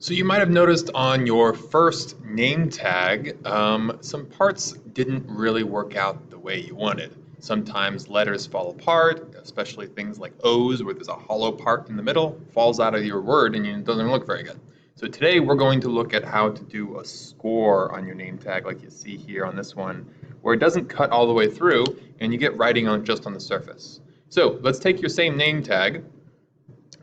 So you might have noticed on your first name tag, some parts didn't really work out the way you wanted. Sometimes letters fall apart, especially things like O's where there's a hollow part in the middle, falls out of your word and it doesn't look very good. So today we're going to look at how to do a score on your name tag like you see here on this one, where it doesn't cut all the way through and you get writing on just on the surface. So let's take your same name tag,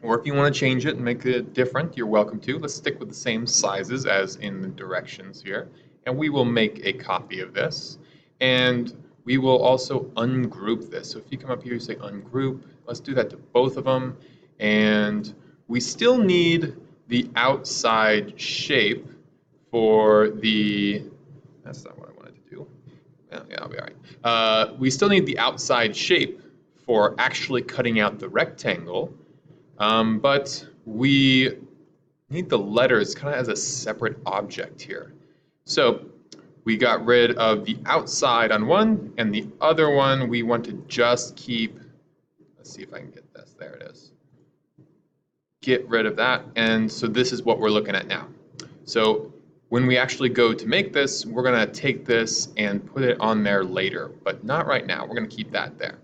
or if you want to change it and make it different, you're welcome to. Let's stick with the same sizes as in the directions here. And we will make a copy of this. And we will also ungroup this. So if you come up here, you say ungroup. Let's do that to both of them. And we still need the outside shape for the, that's not what I wanted to do. Yeah, I'll be all right. We still need the outside shape for actually cutting out the rectangle. But we need the letters kind of as a separate object here. So we got rid of the outside on one, and the other one we want to just keep, let's see if I can get this, there it is. Get rid of that, and so this is what we're looking at now. So when we actually go to make this, we're gonna take this and put it on there later, but not right now, we're gonna keep that there.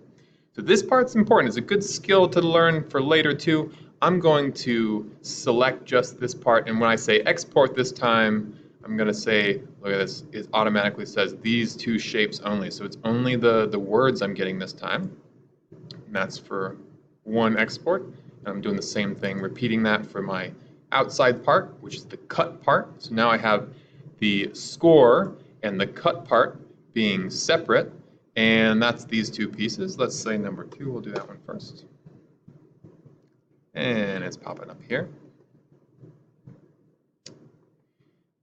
So this part's important. It's a good skill to learn for later too. I'm going to select just this part, and when I say export this time, I'm going to say, look at this, it automatically says these two shapes only. So it's only the words I'm getting this time. And that's for one export. And I'm doing the same thing, repeating that for my outside part, which is the cut part. So now I have the score and the cut part being separate. And that's these two pieces. Let's say number 2, we'll do that one first. And it's popping up here.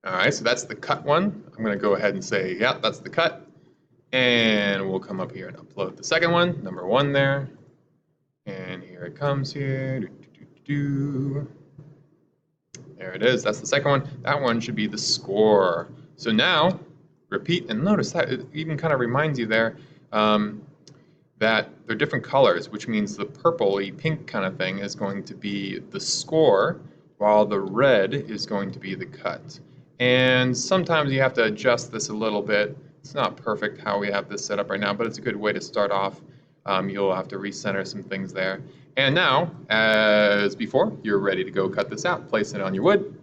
All right, so that's the cut one. I'm gonna go ahead and say, yeah, that's the cut. And we'll come up here and upload the second one, number 1 there. And here it comes here. There it is, that's the second one. That one should be the score. So now, repeat, and notice that it even kind of reminds you there that they're different colors, which means the purpley pink kind of thing is going to be the score, while the red is going to be the cut. And sometimes you have to adjust this a little bit. It's not perfect how we have this set up right now, but it's a good way to start off. You'll have to recenter some things there. And now, as before, you're ready to go cut this out. Place it on your wood.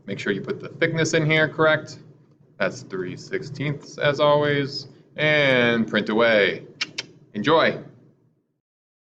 Make sure you put the thickness in here correct. That's 3/16 as always, and print away. Enjoy!